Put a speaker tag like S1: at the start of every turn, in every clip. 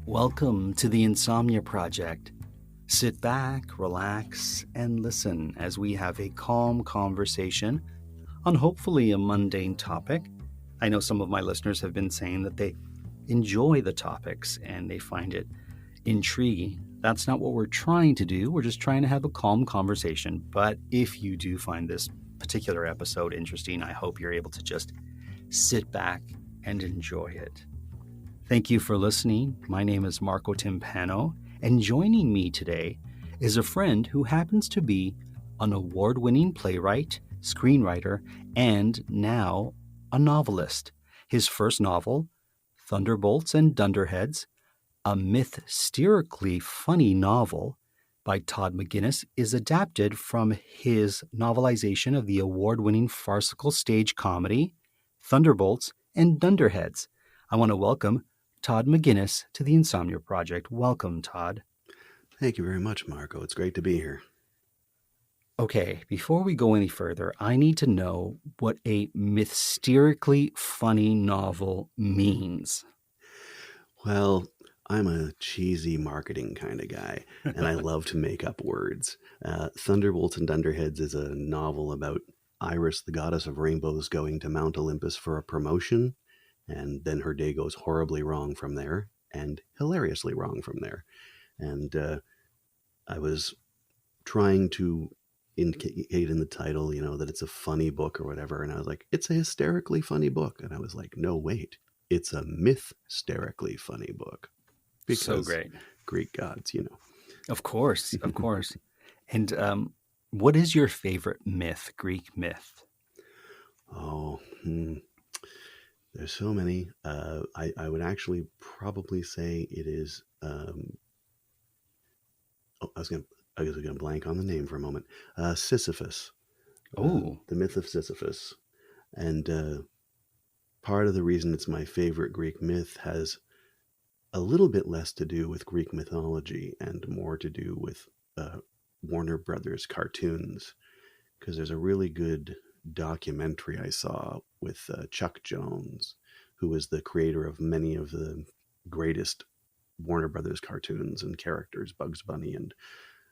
S1: Welcome to the Insomnia Project. Sit back, relax, and listen as we have a calm conversation on hopefully a mundane topic. I know some of my listeners have been saying that they enjoy the topics and they find it intriguing. That's not what we're trying to do. We're just trying to have a calm conversation. But if you do find this particular episode interesting, I hope you're able to just sit back and enjoy it. Thank you for listening. My name is Marco Timpano, and joining me today is a friend who happens to be an award-winning playwright, screenwriter, and now a novelist. His first novel, Thunderbolts and Dunderheads, a mysterically funny novel by Todd McGinnis, is adapted from his novelization of the award-winning farcical stage comedy, Thunderbolts and Dunderheads. I want to welcome Todd McGinnis to the Insomnia Project. Welcome, Todd.
S2: Thank you very much, Marco. It's great to be here.
S1: Okay, before we go any further, I need to know what a mysterically funny novel means.
S2: Well, I'm a cheesy marketing kind of guy, and I love to make up words. Thunderbolts and Dunderheads is a novel about Iris, the goddess of rainbows, going to Mount Olympus for a promotion, and then her day goes horribly wrong from there, and hilariously wrong from there. And I was trying to indicate in the title, that it's a funny book or whatever, and I was like, it's a hysterically funny book. And I was like, no, wait, it's a myth-sterically funny book.
S1: Because so great.
S2: Greek gods,
S1: Of course, of course. And what is your favorite myth, Greek myth?
S2: Oh, there's so many. I would actually probably say it is. I was gonna blank on the name for a moment. Sisyphus.
S1: Oh,
S2: the myth of Sisyphus, and part of the reason it's my favorite Greek myth has a little bit less to do with Greek mythology and more to do with Warner Brothers cartoons, because there's a really good documentary I saw with Chuck Jones, who is the creator of many of the greatest Warner Brothers cartoons and characters, Bugs Bunny and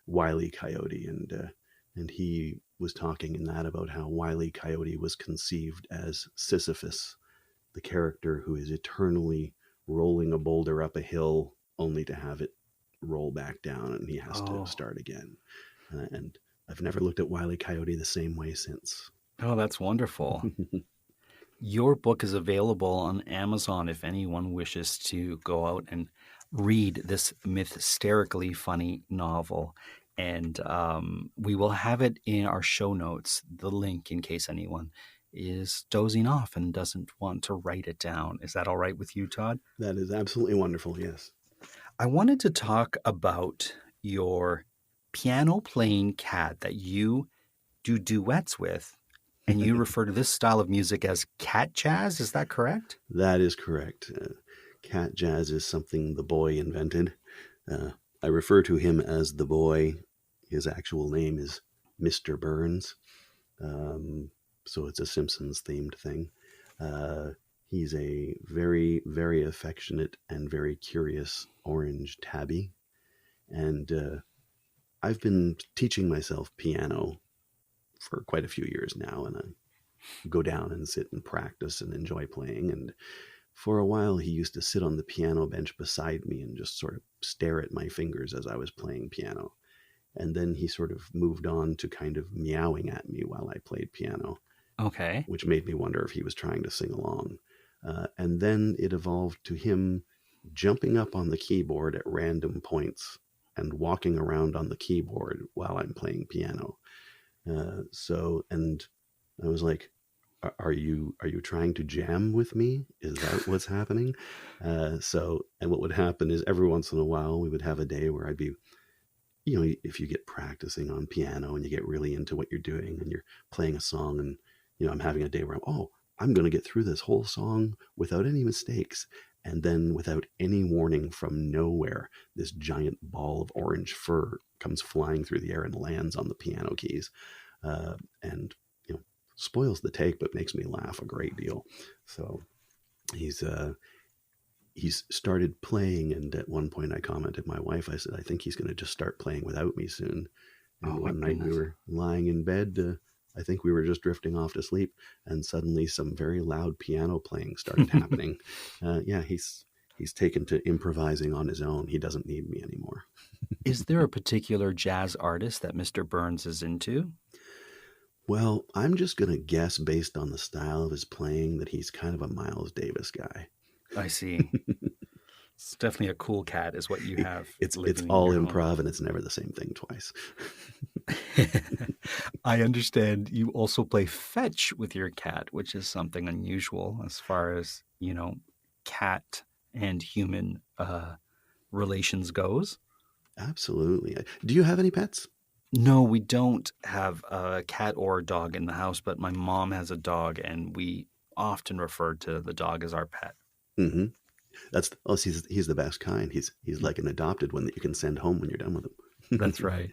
S2: Wile E. Coyote, and he was talking in that about how Wile E. Coyote was conceived as Sisyphus, the character who is eternally rolling a boulder up a hill only to have it roll back down, and he has to start again. And I've never looked at Wile E. Coyote the same way since.
S1: Oh, that's wonderful. Your book is available on Amazon if anyone wishes to go out and read this mysterically funny novel. And we will have it in our show notes, the link, in case anyone is dozing off and doesn't want to write it down. Is that all right with you, Todd?
S2: That is absolutely wonderful, yes.
S1: I wanted to talk about your piano-playing cat that you do duets with. And you refer to this style of music as cat jazz. Is that correct?
S2: That is correct. Cat jazz is something the boy invented. I refer to him as the boy. His actual name is Mr. Burns. So it's a Simpsons themed thing. He's a very, very affectionate and very curious orange tabby. And I've been teaching myself piano for quite a few years now, and I go down and sit and practice and enjoy playing. And for a while, he used to sit on the piano bench beside me and just sort of stare at my fingers as I was playing piano. And then he sort of moved on to kind of meowing at me while I played piano.
S1: Okay.
S2: Which made me wonder if he was trying to sing along. And then it evolved to him jumping up on the keyboard at random points and walking around on the keyboard while I'm playing piano. And I was like, are you trying to jam with me? Is that what's happening? And what would happen is every once in a while we would have a day where I'd be, if you get practicing on piano and you get really into what you're doing and you're playing a song, and, I'm having a day where I'm going to get through this whole song without any mistakes. And then without any warning from nowhere, this giant ball of orange fur comes flying through the air and lands on the piano keys. And spoils the take, but makes me laugh a great deal. So he's he's started playing, and at one point I commented my wife, I said, I think he's going to just start playing without me soon. And
S1: Oh my
S2: one night we
S1: goodness.
S2: were lying in bed, I think we were just drifting off to sleep, and suddenly some very loud piano playing started happening. Yeah, he's taken to improvising on his own. He doesn't need me anymore.
S1: Is there a particular jazz artist that Mr. Burns is into?
S2: Well, I'm just going to guess based on the style of his playing that he's kind of a Miles Davis guy.
S1: I see. It's definitely a cool cat, is what you have
S2: It's
S1: living in
S2: all
S1: your home.
S2: improv and it's never the same thing twice.
S1: I understand you also play fetch with your cat, which is something unusual as far as, cat and human relations goes.
S2: Absolutely. Do you have any pets?
S1: No, we don't have a cat or a dog in the house, but my mom has a dog, and we often refer to the dog as our pet.
S2: Mm-hmm. He's the best kind. He's like an adopted one that you can send home when you're done with
S1: That's
S2: him.
S1: right.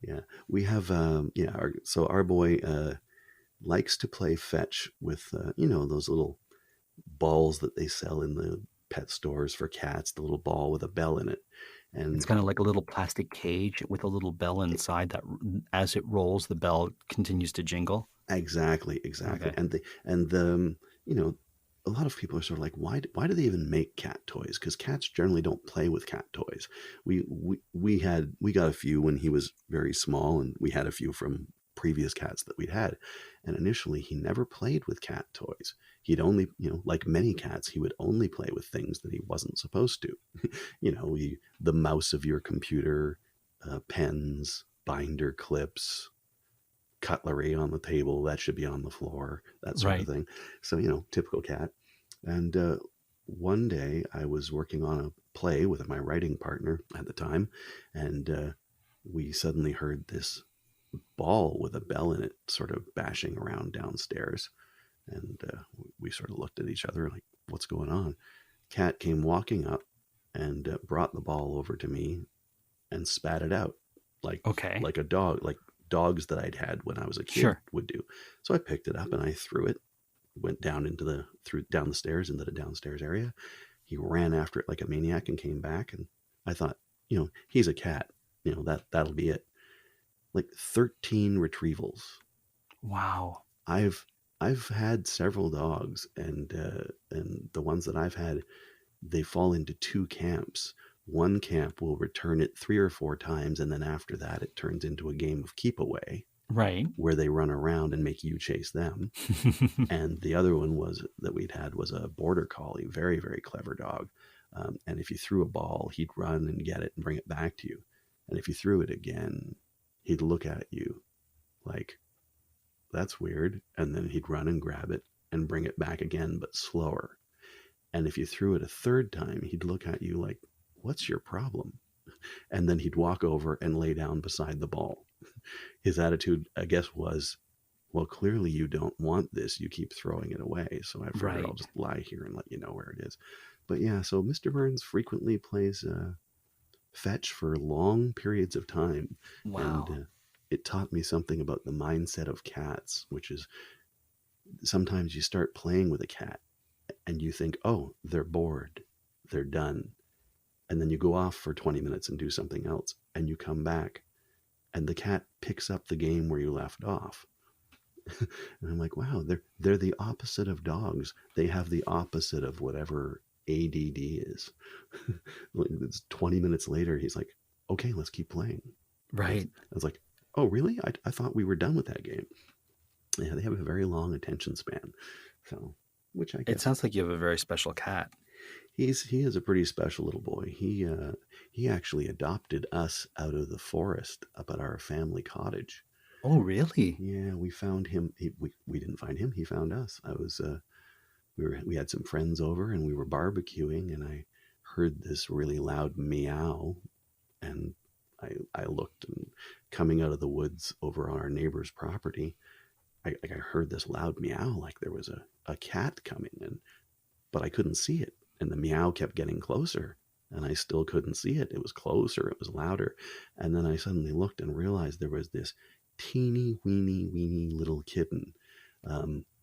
S2: Yeah, we have our boy likes to play fetch with those little balls that they sell in the pet stores for cats, the little ball with a bell in it.
S1: It's
S2: And
S1: kind of like a little plastic cage with a little bell inside that, as it rolls, the bell continues to jingle.
S2: exactly.
S1: Okay.
S2: And you know, a lot of people are sort of like, why do they even make cat toys? Because cats generally don't play with cat toys. We got a few when he was very small, and we had a few from previous cats that we'd had. And initially, he never played with cat toys. He'd only, like many cats, he would only play with things that he wasn't supposed to. The mouse of your computer, pens, binder clips, cutlery on the table that should be on the floor, that sort of
S1: Right.
S2: thing. So, typical cat. And one day I was working on a play with my writing partner at the time, and we suddenly heard this ball with a bell in it sort of bashing around downstairs. And we sort of looked at each other like, what's going on? Cat came walking up and brought the ball over to me and spat it out like
S1: Okay.
S2: like a dog, like dogs that I'd had when I was a kid
S1: Sure.
S2: would do. So I picked it up and I threw it, went down through down the stairs into the downstairs area. He ran after it like a maniac and came back, and I thought, he's a cat. That'll be it. Like 13 retrievals.
S1: Wow.
S2: I've had several dogs, and the ones that I've had, they fall into two camps. One camp will return it 3 or 4 times, and then after that, it turns into a game of keep away,
S1: Right.
S2: where they run around and make you chase them. And the other one we'd had was a border collie, very, very clever dog. And if you threw a ball, he'd run and get it and bring it back to you. And if you threw it again, he'd look at you like, that's weird. And then he'd run and grab it and bring it back again, but slower. And if you threw it a third time, he'd look at you like, what's your problem? And then he'd walk over and lay down beside the ball. His attitude, I guess, was, well, clearly you don't want this. You keep throwing it away. So I figured I'll
S1: Right.
S2: just lie here and let you know where it is. But yeah, so Mr. Burns frequently plays fetch for long periods of time. And
S1: Wow.
S2: it taught me something about the mindset of cats, which is sometimes you start playing with a cat and you think, oh, they're bored, they're done. And then you go off for 20 minutes and do something else, and you come back, and the cat picks up the game where you left off. And I'm like, wow, they're the opposite of dogs. They have the opposite of whatever ADD is. It's 20 minutes later, he's like, okay, let's keep playing. I
S1: Right.
S2: was like, oh, really? I thought we were done with that game. Yeah, they have a very long attention span. So, which I
S1: It
S2: guess
S1: sounds like you have a very special cat.
S2: he is a pretty special little boy. He actually adopted us out of the forest up at our family cottage.
S1: Oh, really?
S2: Yeah, we found him. We didn't find him. He found us. I was we had some friends over and we were barbecuing, and I heard this really loud meow, and I looked, and coming out of the woods over on our neighbor's property, I heard this loud meow like there was a cat coming, but I couldn't see it, and the meow kept getting closer, and I still couldn't see it. It was closer, it was louder, and then I suddenly looked and realized there was this teeny weeny little kitten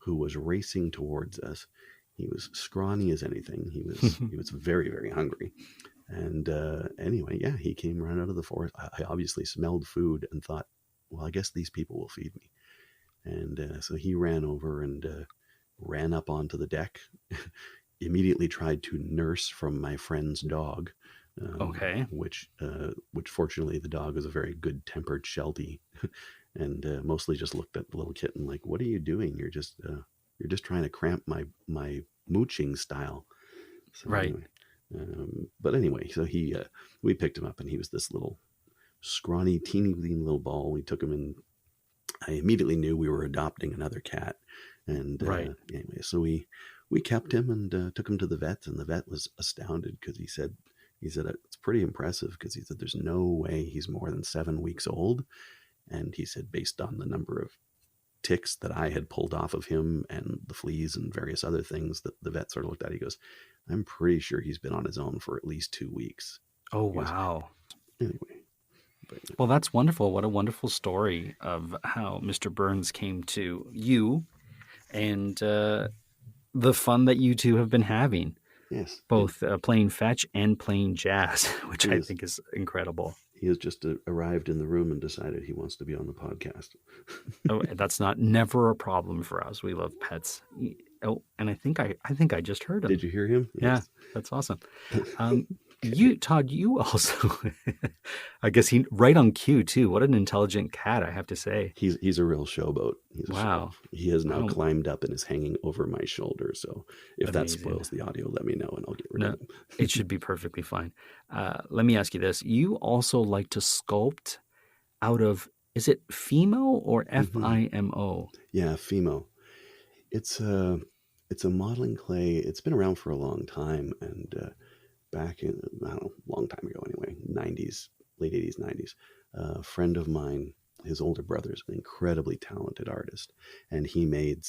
S2: who was racing towards us. He was scrawny as anything. He was very, very hungry. And anyway, yeah, he came right out of the forest. I obviously smelled food and thought, well, I guess these people will feed me. And so he ran over and ran up onto the deck, immediately tried to nurse from my friend's dog,
S1: Okay.
S2: which fortunately the dog was a very good-tempered Sheltie, and mostly just looked at the little kitten like, "What are you doing? You're just trying to cramp my mooching style." So
S1: Right.
S2: anyway, but anyway, so we picked him up, and he was this little scrawny, teeny weeny little ball. We took him in. I immediately knew we were adopting another cat, and
S1: Right.
S2: anyway, so we kept him and took him to the vet, and the vet was astounded because he said it's pretty impressive because he said there's no way he's more than 7 weeks old, and he said based on the number of ticks that I had pulled off of him and the fleas and various other things that the vet sort of looked at, he goes, I'm pretty sure he's been on his own for at least 2 weeks.
S1: Oh,
S2: He goes,
S1: wow.
S2: anyway, but
S1: Well, that's wonderful. What a wonderful story of how Mr. Burns came to you and the fun that you two have been having,
S2: yes,
S1: both playing fetch and playing jazz, which
S2: he
S1: I
S2: is.
S1: think is incredible.
S2: He has just arrived in the room and decided he wants to be on the podcast.
S1: Oh, that's not never a problem for us. We love pets. Oh, and I think I just heard him.
S2: Did you hear him?
S1: Yeah,
S2: Yes.
S1: that's awesome. Todd, you also, I guess he right on cue too. What an intelligent cat, I have to say.
S2: He's a real showboat. He's a
S1: Wow.
S2: show. He has now
S1: Wow.
S2: climbed up and is hanging over my shoulder. So if that
S1: Amazing.
S2: spoils the audio, let me know and I'll get rid
S1: No,
S2: of him.
S1: it should be perfectly fine. Let me ask you this. You also like to sculpt out of, is it FIMO or FIMO?
S2: Yeah, Fimo. It's a modeling clay. It's been around for a long time, and back in I don't know, long time ago anyway, 90s, late 80s, 90s. A friend of mine, his older brother, is an incredibly talented artist, and he made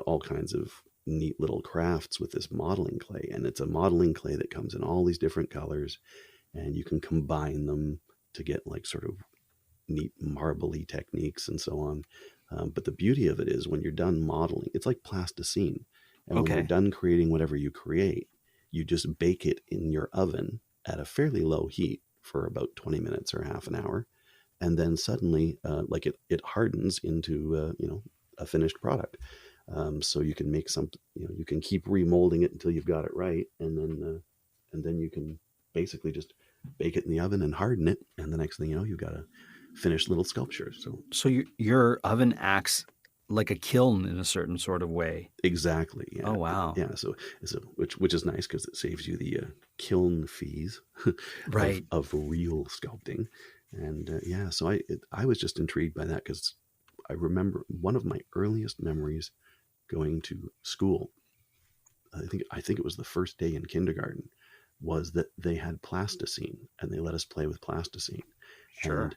S2: all kinds of neat little crafts with this modeling clay. And it's a modeling clay that comes in all these different colors, and you can combine them to get like sort of neat marbly techniques and so on. But the beauty of it is when you're done modeling, it's like plasticine. And when you're
S1: Okay.
S2: done creating whatever you create, you just bake it in your oven at a fairly low heat for about 20 minutes or half an hour. And then suddenly, like it hardens into, a finished product. So you can make some, you can keep remolding it until you've got it right. And then you can basically just bake it in the oven and harden it. And the next thing you know, you've got a finished little sculpture.
S1: So your oven acts like a kiln in a certain sort of way.
S2: Exactly. Yeah.
S1: Oh, wow.
S2: Yeah. So which is nice because it saves you the kiln fees
S1: Right.
S2: of real sculpting. And yeah, so I was just intrigued by that because I remember one of my earliest memories going to school. I think it was the first day in kindergarten was that they had plasticine and they let us play with plasticine.
S1: Sure.
S2: And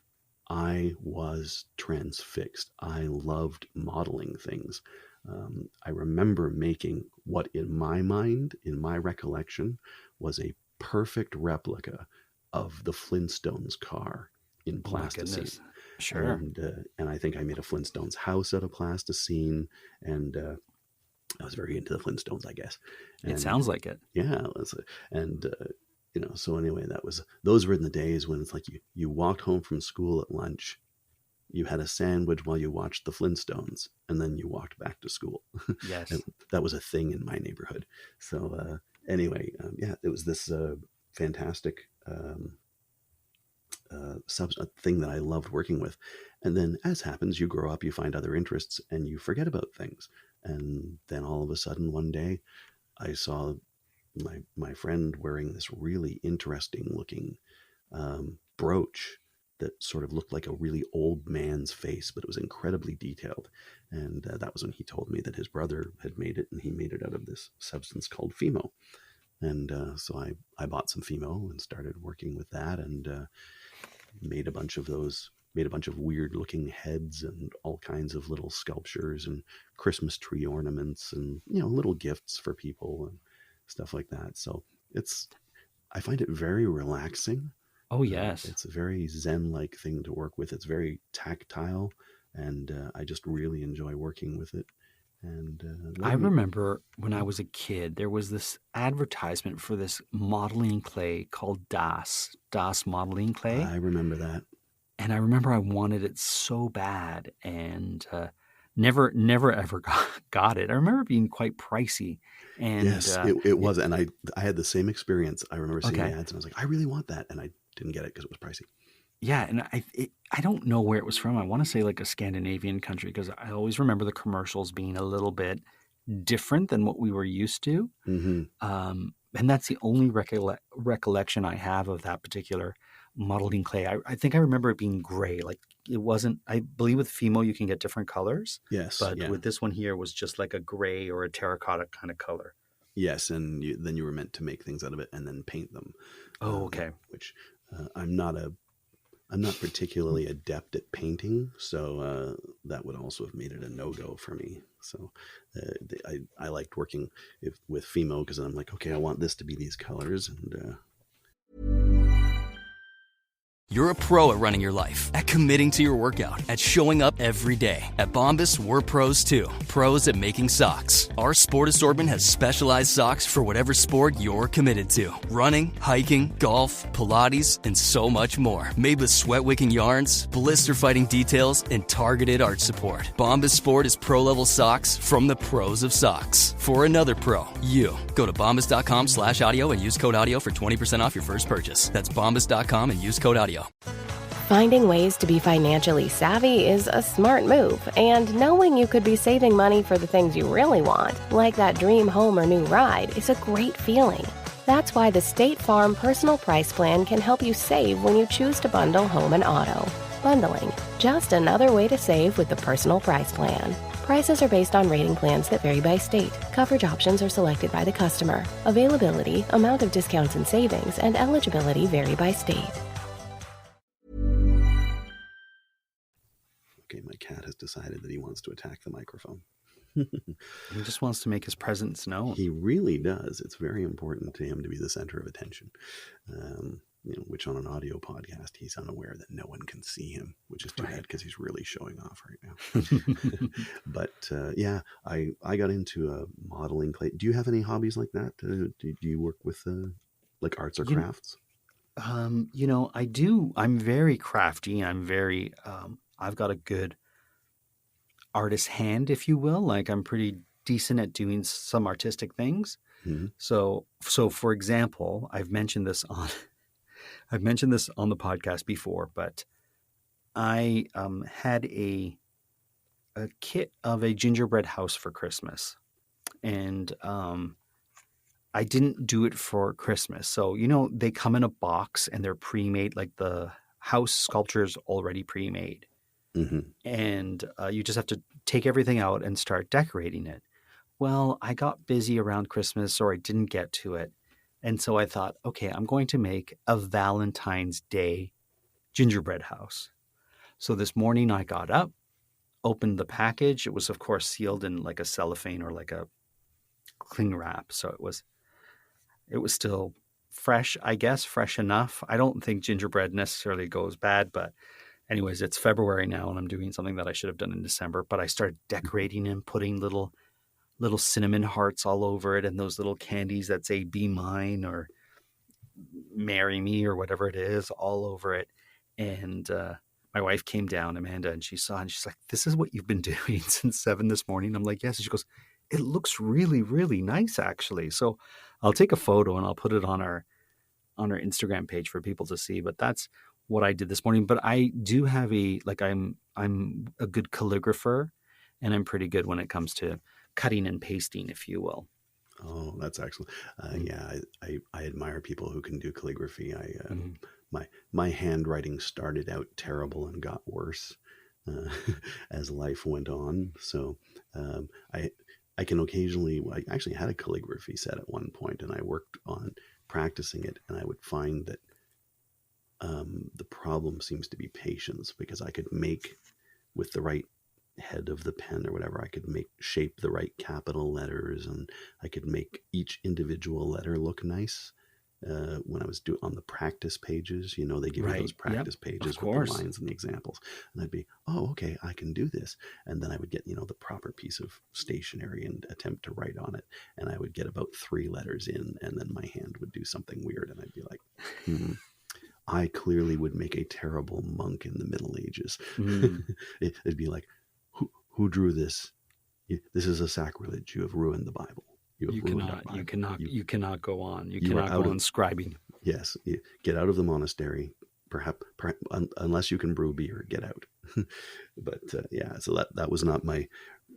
S2: I was transfixed. I loved modeling things. I remember making what, in my mind, in my recollection, was a perfect replica of the Flintstones car in
S1: Oh my
S2: plasticine.
S1: goodness. Sure.
S2: And I think I made a Flintstones house out of plasticine, and I was very into the Flintstones, I guess.
S1: It
S2: And
S1: sounds like it.
S2: yeah, and so anyway, those were in the days when it's like you walked home from school at lunch, you had a sandwich while you watched the Flintstones, and then you walked back to school.
S1: Yes.
S2: And that was a thing in my neighborhood. So anyway, yeah, it was this fantastic thing that I loved working with. And then, as happens, you grow up, you find other interests, and you forget about things. And then all of a sudden, one day, I saw my friend wearing this really interesting looking brooch that sort of looked like a really old man's face, but it was incredibly detailed. And that was when he told me that his brother had made it, and he made it out of this substance called Fimo. And so I bought some Fimo and started working with that, and made a bunch of those. Made a bunch of weird looking heads and all kinds of little sculptures and Christmas tree ornaments and little gifts for people and stuff like that. So I find it very relaxing.
S1: Oh, yes.
S2: It's a very Zen-like thing to work with. It's very tactile, and I just really enjoy working with it. And
S1: I remember when I was a kid, there was this advertisement for this modeling clay called Das modeling clay.
S2: I remember that.
S1: And I remember I wanted it so bad and never ever got it. I remember it being quite pricey. And
S2: Yes, it was. And I had the same experience. I remember seeing
S1: okay.
S2: ads and I was like, I really want that. And I didn't get it because it was pricey.
S1: Yeah, and I don't know where it was from. I want to say like a Scandinavian country because I always remember the commercials being a little bit different than what we were used to.
S2: Mm-hmm.
S1: And that's the only recollection I have of that particular modeling clay. I think I remember it being gray. Like it wasn't, I believe with Fimo you can get different colors.
S2: Yes.
S1: But with this one here was just like a gray or a terracotta kind of color.
S2: Yes, and then you were meant to make things out of it and then paint them.
S1: Oh, okay.
S2: Which I'm not particularly adept at painting, so that would also have made it a no-go for me. So I liked working with Fimo because I'm like, okay, I want this to be these colors. And
S3: You're a pro at running your life, at committing to your workout, at showing up every day. At Bombas, we're pros too. Pros at making socks. Our sport assortment has specialized socks for whatever sport you're committed to. Running, hiking, golf, Pilates, and so much more. Made with sweat-wicking yarns, blister-fighting details, and targeted arch support. Bombas Sport is pro-level socks from the pros of socks. For another pro, you. Go to bombas.com/audio and use code audio for 20% off your first purchase. That's bombas.com and use code audio.
S4: Finding ways to be financially savvy is a smart move, and knowing you could be saving money for the things you really want, like that dream home or new ride, is a great feeling. That's why the State Farm Personal Price Plan can help you save when you choose to bundle home and auto. Bundling, just another way to save with the Personal Price Plan. Prices are based on rating plans that vary by state. Coverage options are selected by the customer. Availability, amount of discounts and savings, and eligibility vary by state.
S2: okay, my cat has decided that he wants to attack the microphone.
S1: He just wants to make his presence known.
S2: He really does. It's very important to him to be the center of attention. Which on an audio podcast, he's unaware that no one can see him, which is too bad because he's really showing off right now. But I got into modeling clay. Do you have any hobbies like that? Do you work with like arts or crafts?
S1: I do. I'm very crafty. I'm very, I've got a good artist hand, if you will. Like I'm pretty decent at doing some artistic things. Mm-hmm. So for example, I've mentioned this on the podcast before, but I had a kit of a gingerbread house for Christmas, and I didn't do it for Christmas. So they come in a box and they're pre-made, like the house sculpture is already pre-made, mm-hmm. and you just have to take everything out and start decorating it. Well, I got busy around Christmas, or I didn't get to it. And so I thought, okay, I'm going to make a Valentine's Day gingerbread house. So this morning I got up, opened the package. It was, of course, sealed in like a cellophane or like a cling wrap. So it was still fresh, I guess, fresh enough. I don't think gingerbread necessarily goes bad, but anyways, it's February now and I'm doing something that I should have done in December. But I started decorating and putting little cinnamon hearts all over it and those little candies that say "Be Mine" or "Marry Me" or whatever it is all over it. And my wife came down, Amanda, and she saw, and she's like, "This is what you've been doing since 7 this morning?" I'm like, "Yes." And she goes, "It looks really, really nice, actually." So I'll take a photo and I'll put it on our Instagram page for people to see. But that's what I did this morning. But I do have I'm a good calligrapher, and I'm pretty good when it comes to cutting and pasting, if you will.
S2: Oh, that's excellent. Yeah, I admire people who can do calligraphy. My handwriting started out terrible and got worse as life went on. So I can occasionally, I actually had a calligraphy set at one point, and I worked on practicing it, and I would find that the problem seems to be patience, because I could make, with the right head of the pen or whatever, I could shape the right capital letters, and I could make each individual letter look nice. when I was doing on the practice pages, you know, they give you those practice pages with the lines and the examples. And I'd be, oh, okay, I can do this. And then I would get, you know, the proper piece of stationery and attempt to write on it. And I would get about 3 letters in, and then my hand would do something weird. And I'd be like, I clearly would make a terrible monk in the Middle Ages. It'd be like, who drew this? This is a sacrilege. You have ruined the Bible. You cannot
S1: go on. You cannot go on scribing.
S2: Yes. Get out of the monastery. Perhaps unless you can brew beer, get out. But yeah, so that was not my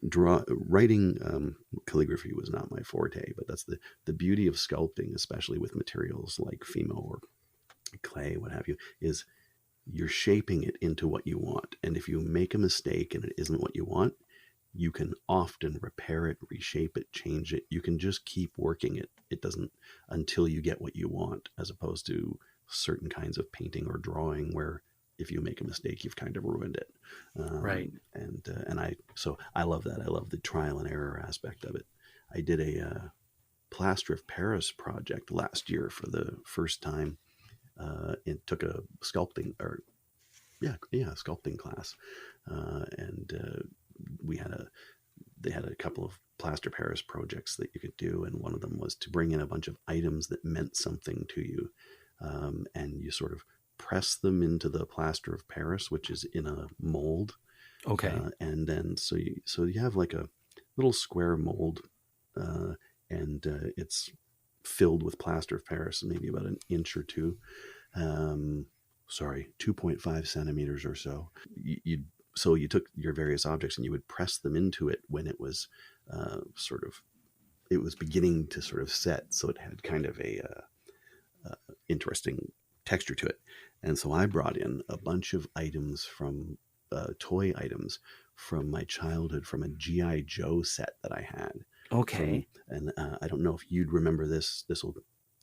S2: writing. Calligraphy was not my forte, but that's the beauty of sculpting, especially with materials like Fimo or clay, what have you, is you're shaping it into what you want. And if you make a mistake and it isn't what you want, you can often repair it, reshape it, change it. You can just keep working it. It doesn't until you get what you want, as opposed to certain kinds of painting or drawing where if you make a mistake, you've kind of ruined it.
S1: Right.
S2: And I love that. I love the trial and error aspect of it. I did a plaster of Paris project last year for the first time. It took a sculpting class, and they had a couple of plaster Paris projects that you could do, and one of them was to bring in a bunch of items that meant something to you, and you sort of press them into the plaster of Paris, which is in a mold.
S1: Okay,
S2: and then so you have like a little square mold, and it's filled with plaster of Paris, maybe about an inch or two. 2.5 centimeters or so. So you took your various objects and you would press them into it when it was it was beginning to sort of set. So it had kind of a interesting texture to it. And so I brought in a bunch of items from toy items from my childhood, from a G.I. Joe set that I had.
S1: Okay.
S2: And I don't know if you'd remember this. This will,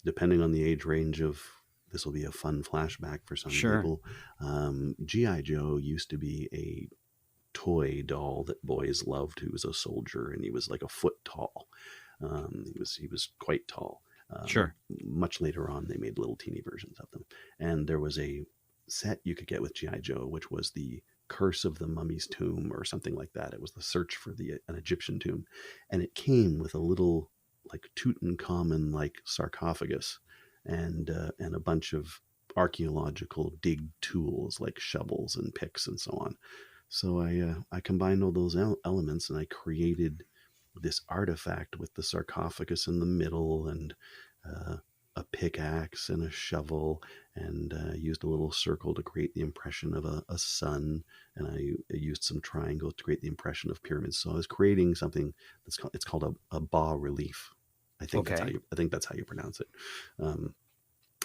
S2: depending on the age range of, this will be a fun flashback for some people. G.I. Joe used to be a toy doll that boys loved, who was a soldier, and he was like a foot tall. He was quite tall. Much later on, they made little teeny versions of them. And there was a set you could get with G.I. Joe, which was the Curse of the Mummy's Tomb or something like that. It was the search for an Egyptian tomb. And it came with a little like Tutankhamun like sarcophagus and a bunch of archaeological dig tools like shovels and picks and so on. So I combined all those elements and I created this artifact with the sarcophagus in the middle and a pickaxe and a shovel, and used a little circle to create the impression of a sun, and I used some triangles to create the impression of pyramids. So I was creating something it's called a bas relief. I think that's how you pronounce it.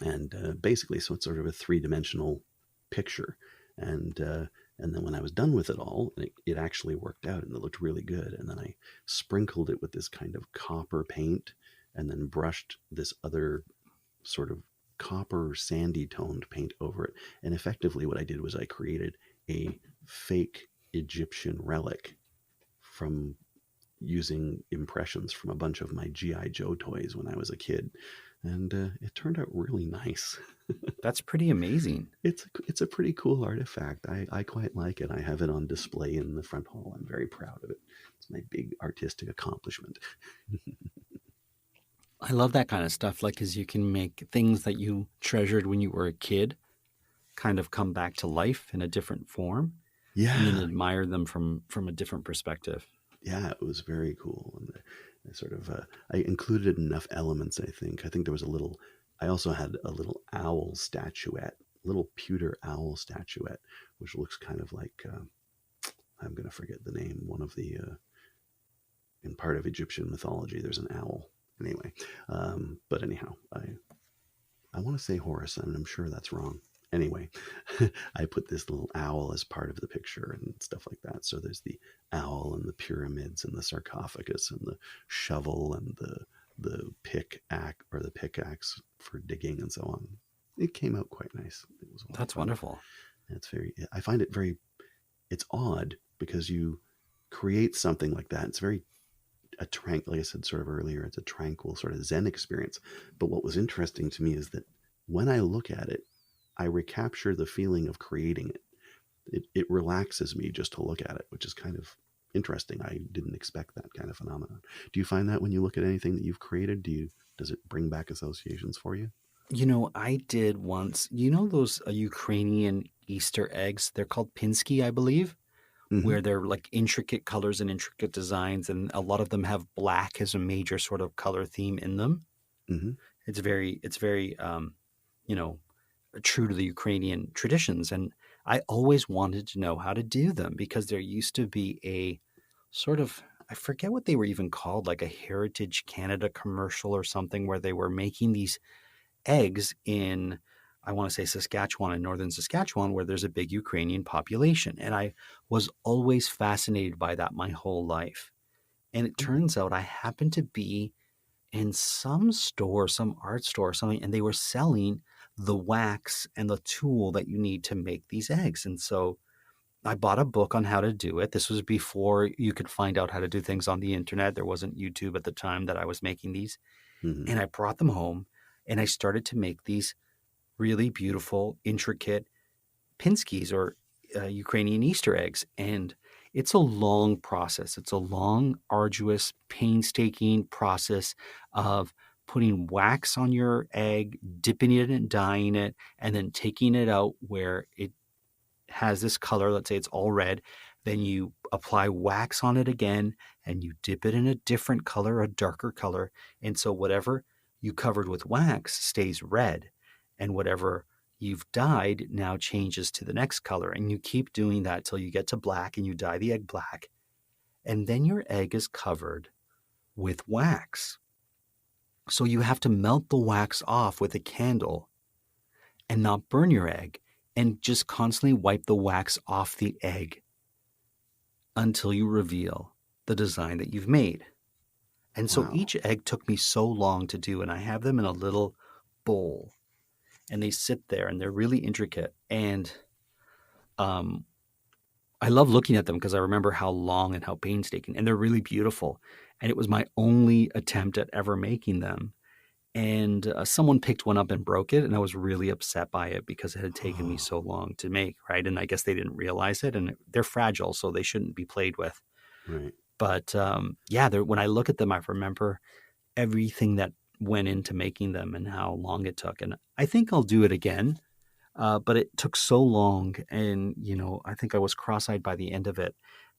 S2: And basically, so it's sort of a 3-dimensional picture. And then when I was done with it all, it actually worked out and it looked really good. And then I sprinkled it with this kind of copper paint and then brushed this other sort of copper sandy toned paint over it. And effectively what I did was I created a fake Egyptian relic from using impressions from a bunch of my G.I. Joe toys when I was a kid. And it turned out really nice.
S1: That's pretty amazing.
S2: It's a pretty cool artifact. I quite like it. I have it on display in the front hall. I'm very proud of it. It's my big artistic accomplishment.
S1: I love that kind of stuff, like, because you can make things that you treasured when you were a kid kind of come back to life in a different form.
S2: Yeah.
S1: And then admire them from a different perspective.
S2: Yeah, it was very cool. And I sort of, I included enough elements, I think. I think there was I also had a little owl statuette, little pewter owl statuette, which looks kind of like, I'm going to forget the name, one of the, in part of Egyptian mythology, there's an owl. Anyway, but anyhow, I want to say Horus, and I'm sure that's wrong. Anyway, I put this little owl as part of the picture and stuff like that. So there's the owl and the pyramids and the sarcophagus and the shovel and the pickaxe for digging and so on. It came out quite nice. It was
S1: That's wonderful.
S2: I find it's odd because you create something like that. It's very like I said sort of earlier, it's a tranquil sort of Zen experience. But what was interesting to me is that when I look at it, I recapture the feeling of creating it. It relaxes me just to look at it, which is kind of interesting. I didn't expect that kind of phenomenon. Do you find that when you look at anything that you've created, does it bring back associations for you?
S1: I did once. Those Ukrainian Easter eggs? They're called pinsky, I believe,
S2: Mm-hmm.
S1: where they're like intricate colors and intricate designs, and a lot of them have black as a major sort of color theme in them.
S2: Mm-hmm.
S1: It's very, you know, true to the Ukrainian traditions. And I always wanted to know how to do them because there used to be a sort of, I forget what they were even called, like a Heritage Canada commercial or something, where they were making these eggs in, I want to say Saskatchewan and northern Saskatchewan, where there's a big Ukrainian population. And I was always fascinated by that my whole life. And it turns out I happened to be in some store, some art store or something, and they were selling the wax and the tool that you need to make these eggs. And so I bought a book on how to do it. This was before you could find out how to do things on the internet. There wasn't YouTube at the time that I was making these.
S2: Mm-hmm.
S1: And I brought them home and I started to make these really beautiful, intricate pinskys or Ukrainian Easter eggs. And it's a long process. It's a long, arduous, painstaking process of putting wax on your egg, dipping it and dyeing it, and then taking it out where it has this color. Let's say it's all red. Then you apply wax on it again and you dip it in a different color, a darker color. And so whatever you covered with wax stays red, and whatever you've dyed now changes to the next color. And you keep doing that till you get to black and you dye the egg black. And then your egg is covered with wax. So you have to melt the wax off with a candle and not burn your egg, and just constantly wipe the wax off the egg until you reveal the design that you've made. And so
S2: Wow.
S1: each egg took me so long to do, and I have them in a little bowl, and they sit there, and they're really intricate. And I love looking at them because I remember how long and how painstaking, and they're really beautiful. And it was my only attempt at ever making them. And someone picked one up and broke it, and I was really upset by it because it had taken me so long to make, right? And I guess they didn't realize it, and they're fragile, so they shouldn't be played with.
S2: Right.
S1: But when I look at them, I remember everything that went into making them and how long it took. And I think I'll do it again, but it took so long, and I think I was cross-eyed by the end of it,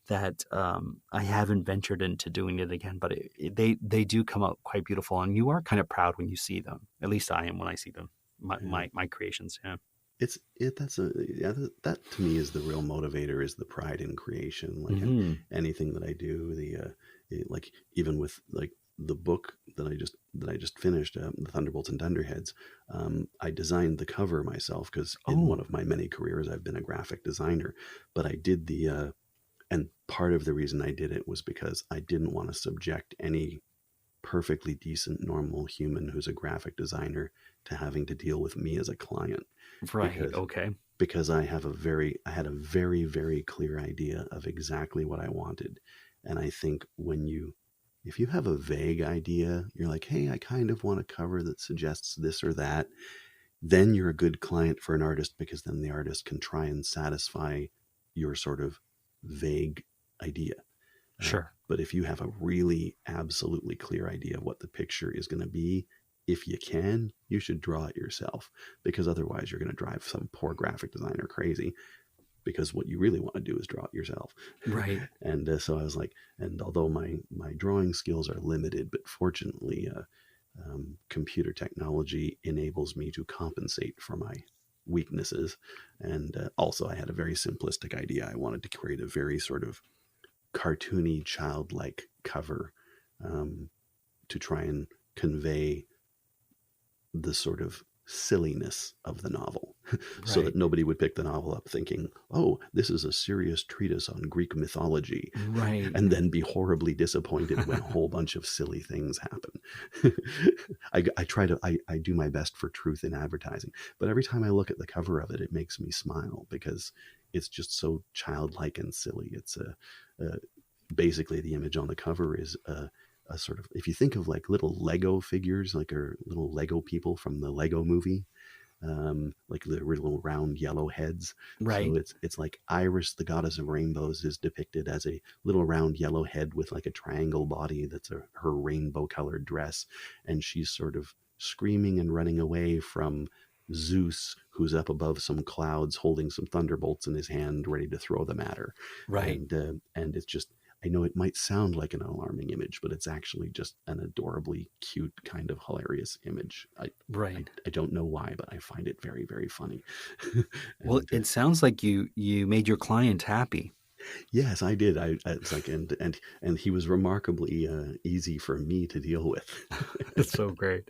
S1: that I haven't ventured into doing it again. But they do come out quite beautiful, and you are kind of proud when you see them. At least I am when I see them, my creations. Yeah,
S2: that to me is the real motivator, is the pride in creation. Like anything that I do, like even with like the book that I just finished, the Thunderbolts and Dunderheads. I designed the cover myself because in one of my many careers I've been a graphic designer, but I did and part of the reason I did it was because I didn't want to subject any perfectly decent, normal human who's a graphic designer to having to deal with me as a client.
S1: Right. Okay.
S2: Because I had a very, very clear idea of exactly what I wanted. And I think if you have a vague idea, you're like, hey, I kind of want a cover that suggests this or that, then you're a good client for an artist, because then the artist can try and satisfy your sort of vague idea.
S1: Sure.
S2: But if you have a really absolutely clear idea of what the picture is going to be, if you can, you should draw it yourself, because otherwise you're going to drive some poor graphic designer crazy, because what you really want to do is draw it yourself.
S1: Right.
S2: And so I was like, and although my drawing skills are limited, but fortunately computer technology enables me to compensate for my weaknesses. And also I had a very simplistic idea. I wanted to create a very sort of cartoony, childlike cover to try and convey the sort of silliness of the novel, so that nobody would pick the novel up thinking, oh, this is a serious treatise on Greek mythology,
S1: right,
S2: and then be horribly disappointed when a whole bunch of silly things happen. I do my best for truth in advertising, but every time I look at the cover of it, it makes me smile, because it's just so childlike and silly. It's basically the image on the cover is a sort of, if you think of like little Lego figures, like or little Lego people from the Lego movie, like the little round yellow heads.
S1: Right.
S2: So it's like Iris, the goddess of rainbows, is depicted as a little round yellow head with like a triangle body that's her rainbow colored dress, and she's sort of screaming and running away from Zeus, who's up above some clouds holding some thunderbolts in his hand, ready to throw them at her.
S1: Right.
S2: And it's just, I know it might sound like an alarming image, but it's actually just an adorably cute, kind of hilarious image.
S1: Right.
S2: I don't know why, but I find it very, very funny.
S1: Well, it sounds like you made your client happy.
S2: Yes, I did. It's like, and he was remarkably easy for me to deal with.
S1: That's so great.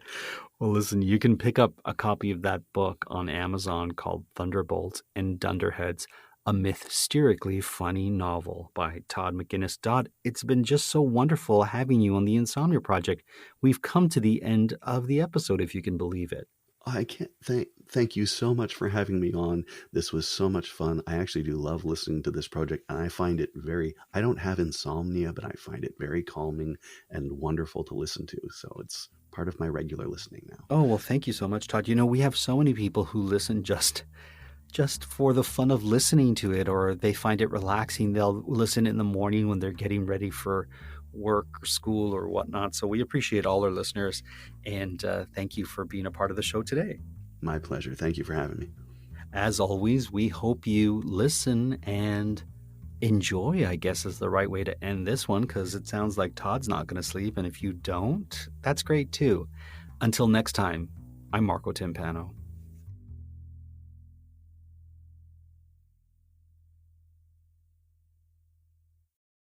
S1: Well, listen, you can pick up a copy of that book on Amazon called Thunderbolts and Dunderheads, a mysterically funny novel by Todd McGinnis. It's been just so wonderful having you on the Insomnia Project. We've come to the end of the episode, if you can believe it.
S2: I can't thank you so much for having me on. This was so much fun. I actually do love listening to this project, and I find it I don't have insomnia, but I find it very calming and wonderful to listen to. So it's part of my regular listening now.
S1: Oh, well, thank you so much, Todd. You know, we have so many people who listen just for the fun of listening to it, or they find it relaxing. They'll listen in the morning when they're getting ready for work or school or whatnot. So we appreciate all our listeners, and thank you for being a part of the show today.
S2: My pleasure. Thank you for having me.
S1: As always, we hope you listen and enjoy, I guess is the right way to end this one, because it sounds like Todd's not going to sleep, and if you don't, that's great too. Until next time, I'm Marco Timpano.